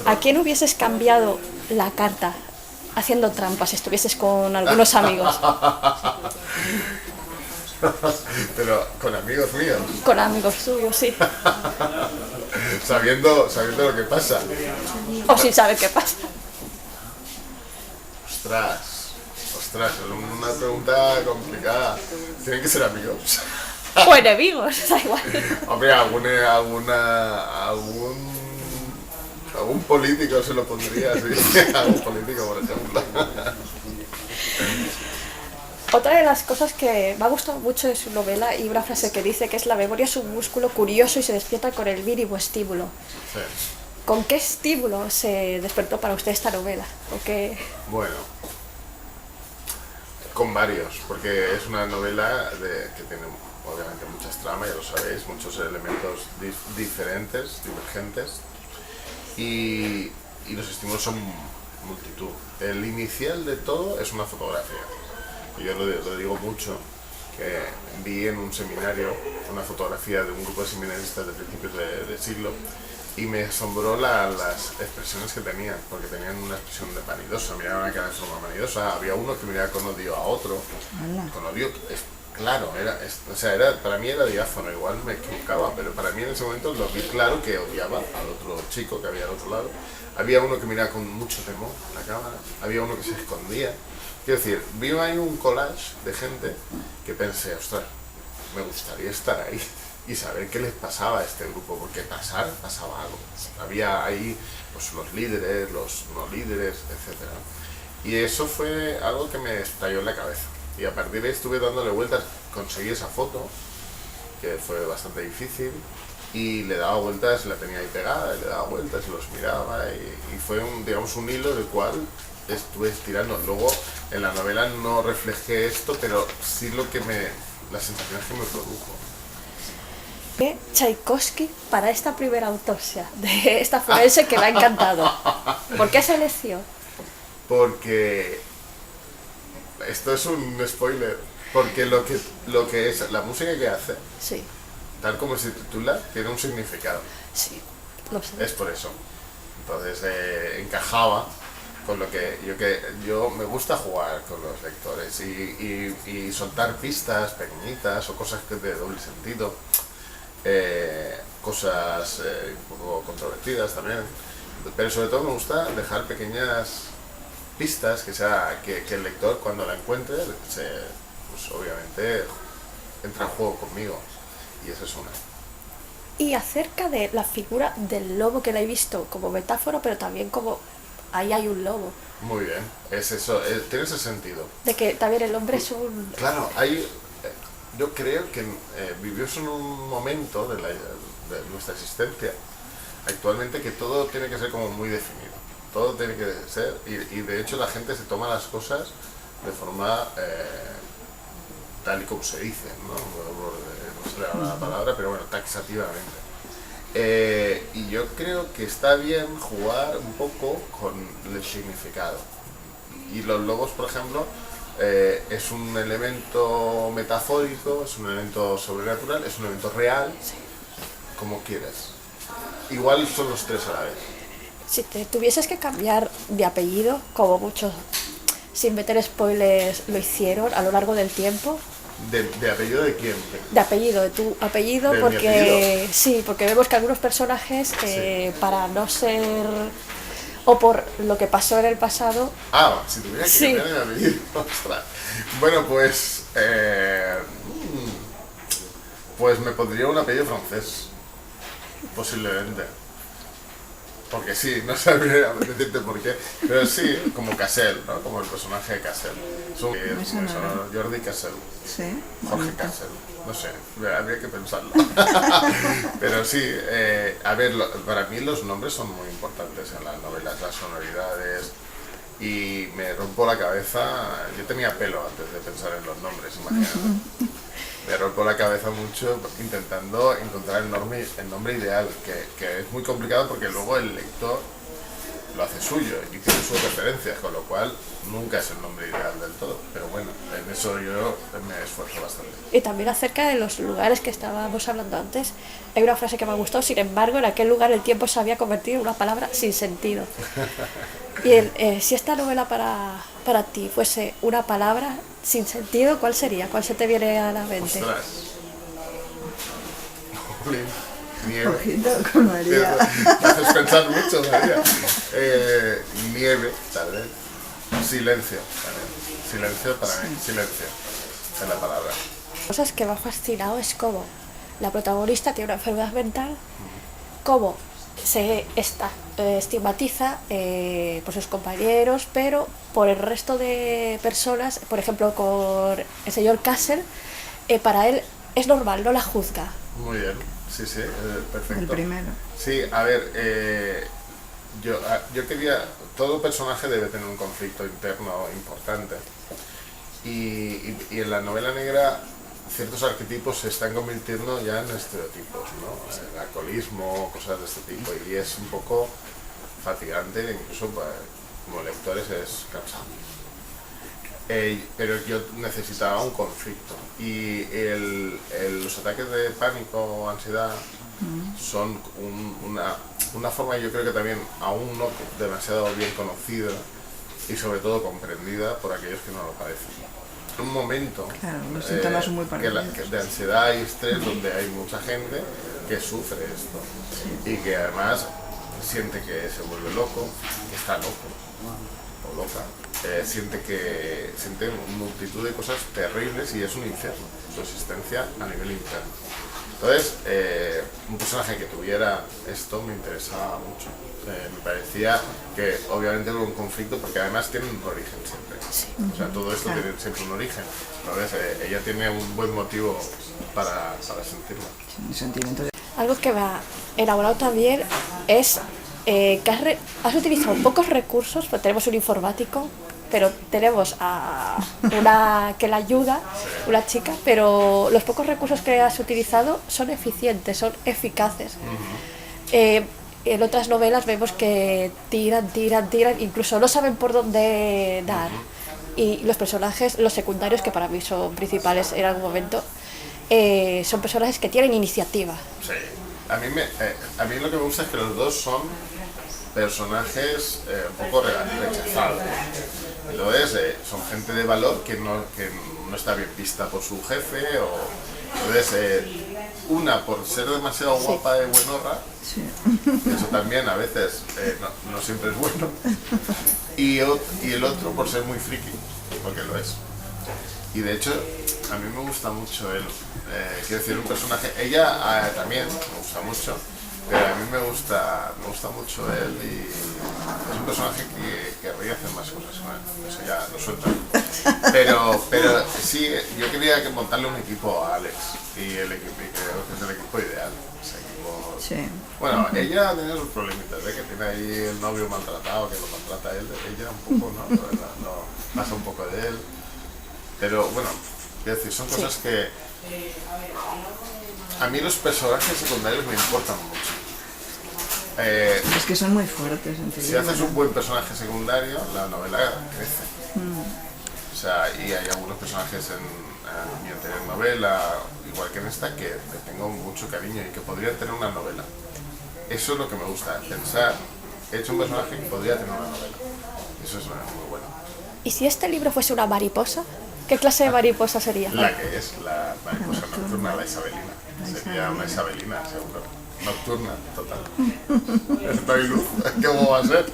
¿A quién hubieses cambiado la carta haciendo trampas si estuvieses con algunos amigos? Pero con amigos míos, Con amigos suyos, sí. sabiendo lo que pasa. O sin saber qué pasa. Ostras, es una pregunta complicada. ¿Tienen que ser amigos? O enemigos, da igual. Hombre, algún político se lo pondría, sí. Algún político, por ejemplo. Otra de las cosas que me ha gustado mucho de su novela, y una frase que dice que es: la memoria es un músculo curioso y se despierta con el mínimo estímulo. Sí. ¿Con qué estímulo se despertó para usted esta novela? ¿O qué? Bueno, con varios, porque es una novela que tiene obviamente muchas tramas, ya lo sabéis, muchos elementos diferentes, divergentes, y los estímulos son multitud. El inicial de todo es una fotografía. Yo lo digo mucho, que vi en un seminario una fotografía de un grupo de seminaristas de principios de siglo, y me asombró las expresiones que tenían, porque tenían una expresión de vanidosa, miraban a cada de forma vanidosa. Había uno que miraba con odio a otro, con odio, claro, para mí era diáfano, igual me equivocaba, pero para mí en ese momento lo vi claro que odiaba al otro chico que había al otro lado. Había uno que miraba con mucho temor a la cámara, había uno que se escondía. Quiero decir, vi ahí un collage de gente que pensé, ostras, me gustaría estar ahí y saber qué les pasaba a este grupo, porque pasaba algo. Había ahí pues, los líderes, los no líderes, etc. Y eso fue algo que me estalló en la cabeza. Y a partir de ahí estuve dándole vueltas, conseguí esa foto, que fue bastante difícil, y le daba vueltas, la tenía ahí pegada, y le daba vueltas y los miraba, y fue un hilo del cual estuve estirando. Luego en la novela no reflejé esto, pero sí las sensaciones que me produjo. ¿Qué Tchaikovsky para esta primera autopsia de esta forense que me ha encantado? ¿Por qué esa elección? Porque esto es un spoiler, porque lo que es la música que hace, Sí, tal como se titula, tiene un significado. sí, lo sé. Es por eso. Entonces encajaba con lo que yo me gusta jugar con los lectores y soltar pistas pequeñitas o cosas de doble sentido, cosas un poco controvertidas también, pero sobre todo me gusta dejar pequeñas pistas que el lector, cuando la encuentre, pues obviamente entra en juego conmigo, y esa es una. Y acerca de la figura del lobo, que la he visto como metáfora, pero también como ahí hay un lobo. Muy bien, es eso, tiene ese sentido. De que también el hombre es un... Claro, yo creo que vivimos en un momento de nuestra existencia actualmente que todo tiene que ser como muy definido. Todo tiene que ser, y de hecho la gente se toma las cosas de forma tal y como se dice, ¿no? No sé la palabra, pero bueno, taxativamente. Y yo creo que está bien jugar un poco con el significado. Y los lobos, por ejemplo, es un elemento metafórico, es un elemento sobrenatural, es un elemento real, como quieras. Igual son los tres a la vez. Si te tuvieses que cambiar de apellido, como muchos, sin meter spoilers, lo hicieron a lo largo del tiempo. ¿De apellido de quién? De tu apellido, ¿De mi porque apellido? sí, porque vemos que algunos personajes, Sí. para no ser, o por lo que pasó en el pasado, Si tuviera que Sí. cambiar de apellido, ostras. Bueno, pues me pondría un apellido francés, posiblemente. Porque sí, no sabría decirte por qué, pero sí, como Cassel, ¿no? Como el personaje de Cassel. Me suena. Jordi Cassel, Sí, Jorge bonito. Cassel, no sé, habría que pensarlo. Pero sí, para mí los nombres son muy importantes en las novelas, las sonoridades, y me rompo la cabeza. Yo tenía pelo antes de pensar en los nombres, imagínate. Me rompo la cabeza mucho intentando encontrar el nombre ideal, que es muy complicado porque luego el lector lo hace suyo y tiene sus referencias, con lo cual nunca es el nombre ideal del todo. Pero bueno, en eso yo me esfuerzo bastante. Y también acerca de los lugares que estábamos hablando antes, hay una frase que me gustó: sin embargo, en aquel lugar el tiempo se había convertido en una palabra sin sentido. Y si esta novela para ti fuese una palabra sin sentido, ¿cuál sería? ¿Cuál se te viene a la mente? ¡Ostras! Jolín, nieve. Ojito con María. Me haces pensar mucho, María. Nieve, tal vez. Silencio, también. Silencio para mí. Silencio es la palabra. Cosas que me ha fascinado es cómo la protagonista tiene una enfermedad mental, cómo se estigmatiza por sus compañeros, pero por el resto de personas, por ejemplo con el señor Castle, para él es normal, no la juzga. Muy bien, sí, perfecto. El primero. Sí, a ver, yo quería... Todo personaje debe tener un conflicto interno importante. Y en la novela negra ciertos arquetipos se están convirtiendo ya en estereotipos, ¿no? El alcoholismo, cosas de este tipo. Y es un poco fatigante, incluso como lectores es cansado. Pero yo necesitaba un conflicto. Y los ataques de pánico o ansiedad son una forma, yo creo que también aún no demasiado bien conocida y sobre todo comprendida por aquellos que no lo padecen. Un momento Claro, los síntomas son muy parecidos. de ansiedad y estrés donde hay mucha gente que sufre esto y que además siente que se vuelve loco, que está loco o loca, siente multitud de cosas terribles y es un infierno, su existencia a nivel interno. Entonces, un personaje que tuviera esto me interesaba mucho. Me parecía que obviamente era un conflicto porque además tiene un origen siempre. O sea, todo esto tiene siempre un origen. Entonces, ella tiene un buen motivo para sentirlo. Un sentimiento de... Algo que me ha enamorado también es que has utilizado pocos recursos, pues tenemos un informático, pero tenemos a una que la ayuda, una chica, pero los pocos recursos que has utilizado son eficientes, son eficaces. En otras novelas vemos que tiran, incluso no saben por dónde dar. Y los personajes, los secundarios, que para mí son principales en algún momento, son personajes que tienen iniciativa. Sí. A mí lo que me gusta es que los dos son personajes un poco rechazados. Entonces, son gente de valor que no está bien vista por su jefe. Entonces, una por ser demasiado guapa y buenorra, eso también a veces no siempre es bueno, y el otro por ser muy friki, porque lo es. Y de hecho, a mí me gusta mucho él. Quiero decir, un personaje, ella también me gusta mucho, pero a mí me gusta mucho él y es un personaje que querría hacer más cosas con él. Eso ya lo suelto. Pero sí, yo quería montarle un equipo a Alex y el equipo, y creo que es el equipo ideal. Ese equipo... Sí. Bueno, ella tiene sus problemitas, que tiene ahí el novio maltratado, que lo maltrata a él, ella un poco, ¿no? No pasa un poco de él. Pero bueno, quiero decir, son cosas que... A mí los personajes secundarios me importan mucho. Es que son muy fuertes. Si haces un buen personaje secundario, la novela crece. O sea, y hay algunos personajes en mi anterior novela, igual que en esta, que le tengo mucho cariño y que podrían tener una novela. Eso es lo que me gusta, pensar, he hecho un personaje que podría tener una novela. Eso es muy bueno. ¿Y si este libro fuese una mariposa? ¿Qué clase de mariposa sería? La que es la mariposa nocturna, la isabelina. Sería una isabelina, seguro. Nocturna, total. No hay luz, ¿cómo va a ser?